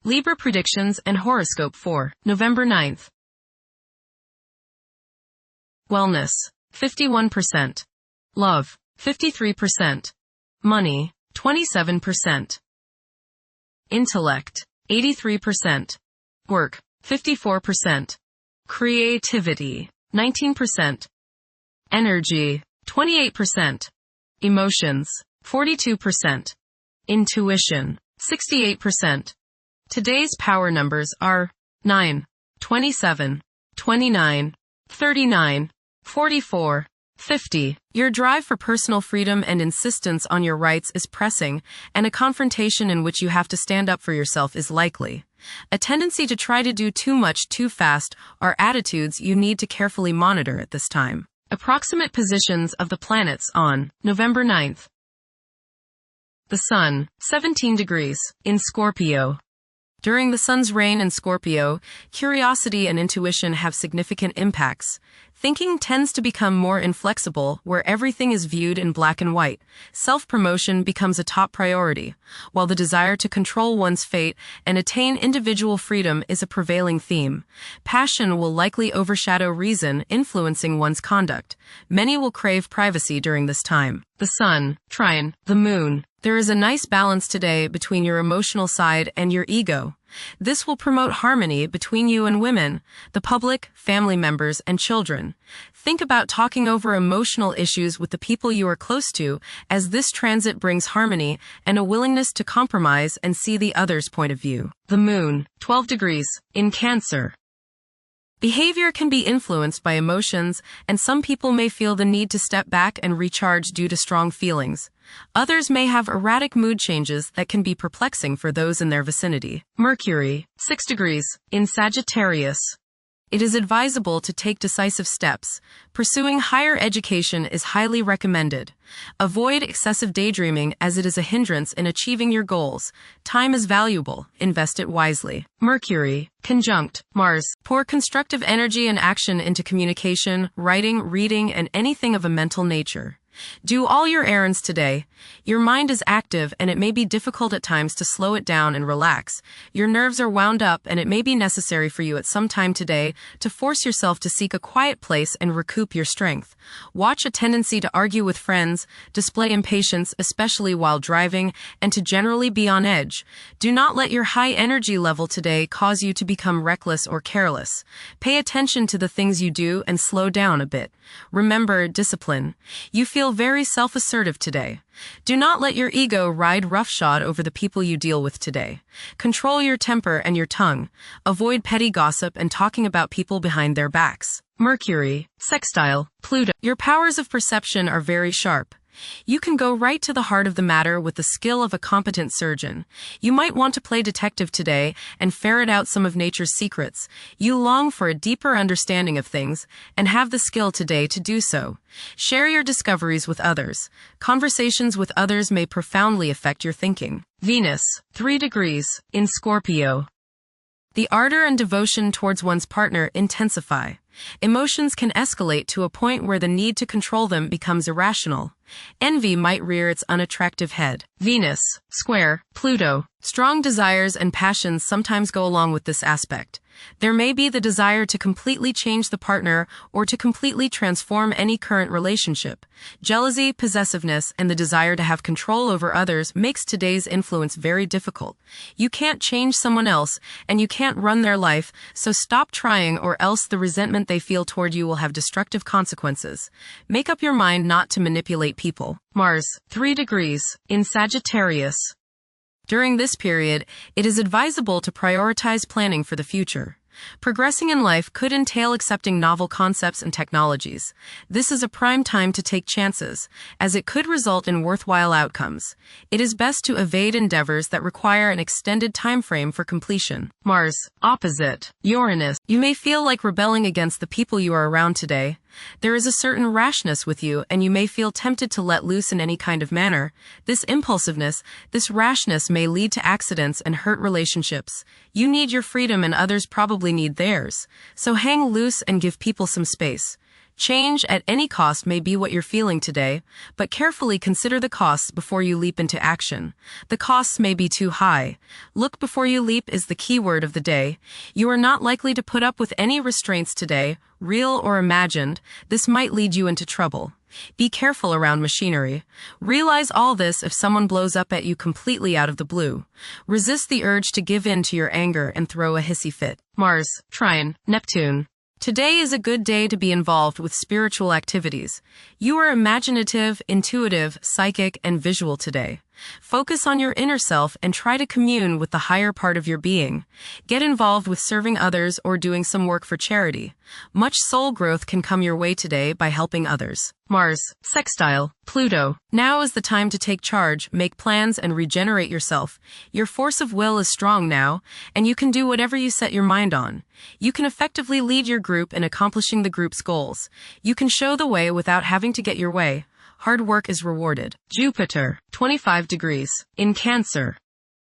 Libra predictions and horoscope for November 9th. Wellness, 51%. Love, 53%. Money, 27%. Intellect, 83%. Work, 54%. Creativity, 19%. Energy, 28%. Emotions, 42%. Intuition, 68%. Today's power numbers are 9, 27, 29, 39, 44, 50. Your drive for personal freedom and insistence on your rights is pressing, and a confrontation in which you have to stand up for yourself is likely. A tendency to try to do too much too fast are attitudes you need to carefully monitor at this time. Approximate positions of the planets on November 9th. The Sun, 17 degrees, in Scorpio. During the Sun's reign in Scorpio, curiosity and intuition have significant impacts. Thinking tends to become more inflexible where everything is viewed in black and white. Self-promotion becomes a top priority, while the desire to control one's fate and attain individual freedom is a prevailing theme. Passion will likely overshadow reason, influencing one's conduct. Many will crave privacy during this time. The Sun, trine, the Moon. There is a nice balance today between your emotional side and your ego. This will promote harmony between you and women, the public, family members, and children. Think about talking over emotional issues with the people you are close to, as this transit brings harmony and a willingness to compromise and see the other's point of view. The Moon, 12 degrees, in Cancer. Behavior can be influenced by emotions, and some people may feel the need to step back and recharge due to strong feelings. Others may have erratic mood changes that can be perplexing for those in their vicinity. Mercury, 6 degrees, in Sagittarius. It is advisable to take decisive steps. Pursuing higher education is highly recommended. Avoid excessive daydreaming as it is a hindrance in achieving your goals. Time is valuable. Invest it wisely. Mercury, conjunct Mars. Pour constructive energy and action into communication, writing, reading, and anything of a mental nature. Do all your errands today. Your mind is active and it may be difficult at times to slow it down and relax. Your nerves are wound up and it may be necessary for you at some time today to force yourself to seek a quiet place and recoup your strength. Watch a tendency to argue with friends, display impatience, especially while driving, and to generally be on edge. Do not let your high energy level today cause you to become reckless or careless. Pay attention to the things you do and slow down a bit. Remember discipline. You feel very self-assertive today. Do not let your ego ride roughshod over the people you deal with today. Control your temper and your tongue. Avoid petty gossip and talking about people behind their backs. Mercury, sextile, Pluto. Your powers of perception are very sharp. You can go right to the heart of the matter with the skill of a competent surgeon. You might want to play detective today and ferret out some of nature's secrets. You long for a deeper understanding of things and have the skill today to do so. Share your discoveries with others. Conversations with others may profoundly affect your thinking. Venus, 3 degrees, in Scorpio. The ardor and devotion towards one's partner intensify. Emotions can escalate to a point where the need to control them becomes irrational. Envy might rear its unattractive head. Venus, square, Pluto. Strong desires and passions sometimes go along with this aspect. There may be the desire to completely change the partner or to completely transform any current relationship. Jealousy, possessiveness, and the desire to have control over others makes today's influence very difficult. You can't change someone else, and you can't run their life, so stop trying or else the resentment they feel toward you will have destructive consequences. Make up your mind not to manipulate people. Mars, 3 degrees, in Sagittarius. During this period, it is advisable to prioritize planning for the future. Progressing in life could entail accepting novel concepts and technologies. This is a prime time to take chances, as it could result in worthwhile outcomes. It is best to evade endeavors that require an extended time frame for completion. Mars, opposite, Uranus. You may feel like rebelling against the people you are around today. There is a certain rashness with you, and you may feel tempted to let loose in any kind of manner. This impulsiveness, this rashness may lead to accidents and hurt relationships. You need your freedom and others probably need theirs. So hang loose and give people some space. Change at any cost may be what you're feeling today, but carefully consider the costs before you leap into action. The costs may be too high. Look before you leap is the key word of the day. You are not likely to put up with any restraints today, real or imagined. This might lead you into trouble. Be careful around machinery. Realize all this if someone blows up at you completely out of the blue. Resist the urge to give in to your anger and throw a hissy fit. Mars, Trine, Neptune. Today is a good day to be involved with spiritual activities. You are imaginative, intuitive, psychic, and visual today. Focus on your inner self and try to commune with the higher part of your being. Get involved with serving others or doing some work for charity. Much soul growth can come your way today by helping others. Mars, sextile, Pluto. Now is the time to take charge, make plans, and regenerate yourself. Your force of will is strong now, and you can do whatever you set your mind on. You can effectively lead your group in accomplishing the group's goals. You can show the way without having to get your way. Hard work is rewarded. Jupiter, 25 degrees, in Cancer.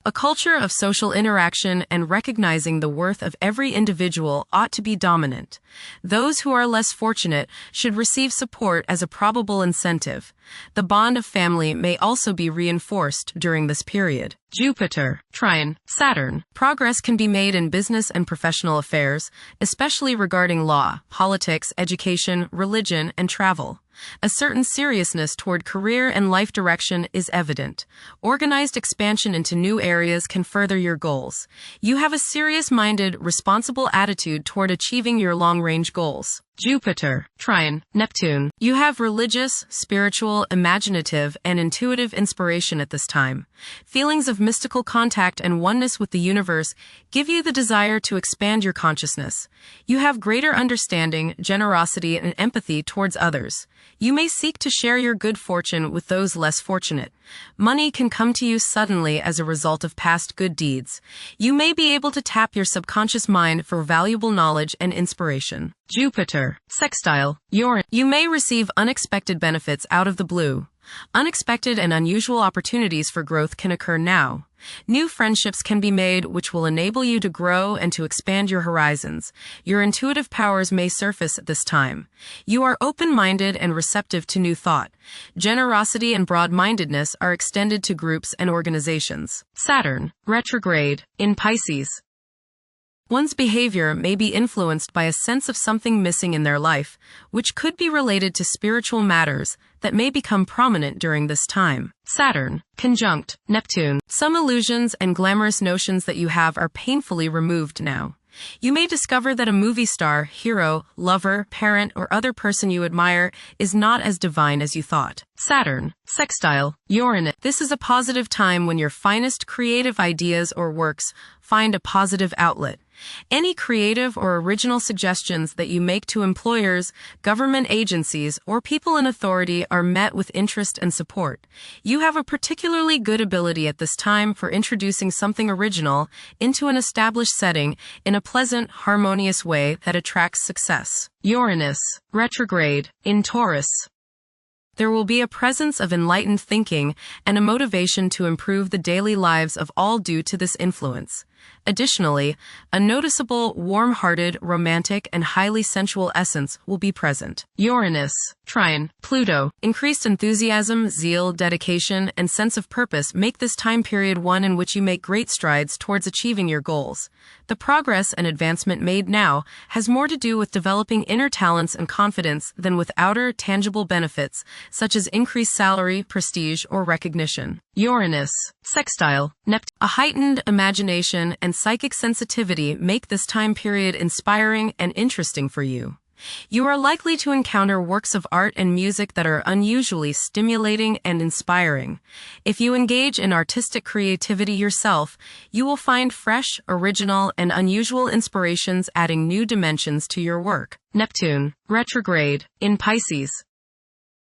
A culture of social interaction and recognizing the worth of every individual ought to be dominant. Those who are less fortunate should receive support as a probable incentive. The bond of family may also be reinforced during this period. Jupiter, Trine, Saturn. Progress can be made in business and professional affairs, especially regarding law, politics, education, religion, and travel. A certain seriousness toward career and life direction is evident. Organized expansion into new areas can further your goals. You have a serious-minded, responsible attitude toward achieving your long-range goals. Jupiter, Trine, Neptune. You have religious, spiritual, imaginative, and intuitive inspiration at this time. Feelings of mystical contact and oneness with the universe give you the desire to expand your consciousness. You have greater understanding, generosity, and empathy towards others. You may seek to share your good fortune with those less fortunate. Money can come to you suddenly as a result of past good deeds. You may be able to tap your subconscious mind for valuable knowledge and inspiration. Jupiter, sextile, Uranus. You may receive unexpected benefits out of the blue. Unexpected and unusual opportunities for growth can occur now. New friendships can be made which will enable you to grow and to expand your horizons. Your intuitive powers may surface at this time. You are open-minded and receptive to new thought. Generosity and broad-mindedness are extended to groups and organizations. Saturn, retrograde, in Pisces. One's behavior may be influenced by a sense of something missing in their life, which could be related to spiritual matters that may become prominent during this time. Saturn, conjunct Neptune. Some illusions and glamorous notions that you have are painfully removed now. You may discover that a movie star, hero, lover, parent, or other person you admire is not as divine as you thought. Saturn, sextile, Uranus. This is a positive time when your finest creative ideas or works find a positive outlet. Any creative or original suggestions that you make to employers, government agencies, or people in authority are met with interest and support. You have a particularly good ability at this time for introducing something original into an established setting in a pleasant, harmonious way that attracts success. Uranus, retrograde, in Taurus. There will be a presence of enlightened thinking and a motivation to improve the daily lives of all due to this influence. Additionally, a noticeable, warm-hearted, romantic, and highly sensual essence will be present. Uranus, Trine, Pluto. Increased enthusiasm, zeal, dedication, and sense of purpose make this time period one in which you make great strides towards achieving your goals. The progress and advancement made now has more to do with developing inner talents and confidence than with outer, tangible benefits, such as increased salary, prestige, or recognition. Uranus, sextile, Neptune. A heightened imagination and psychic sensitivity make this time period inspiring and interesting for you. You are likely to encounter works of art and music that are unusually stimulating and inspiring. If you engage in artistic creativity yourself, you will find fresh, original, and unusual inspirations adding new dimensions to your work. Neptune, retrograde, in Pisces.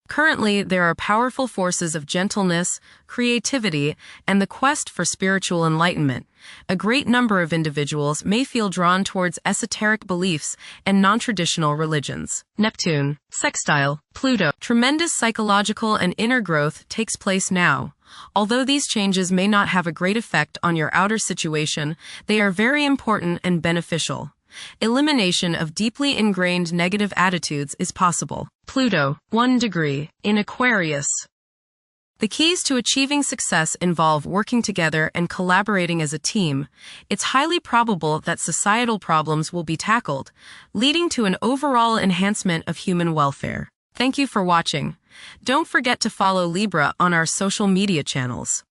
Currently, there are powerful forces of gentleness, creativity, and the quest for spiritual enlightenment. A great number of individuals may feel drawn towards esoteric beliefs and non-traditional religions. Neptune, sextile, Pluto. Tremendous psychological and inner growth takes place now. Although these changes may not have a great effect on your outer situation, they are very important and beneficial. Elimination of deeply ingrained negative attitudes is possible. Pluto, 1 degree, in Aquarius. The keys to achieving success involve working together and collaborating as a team. It's highly probable that societal problems will be tackled, leading to an overall enhancement of human welfare. Thank you for watching. Don't forget to follow Libra on our social media channels.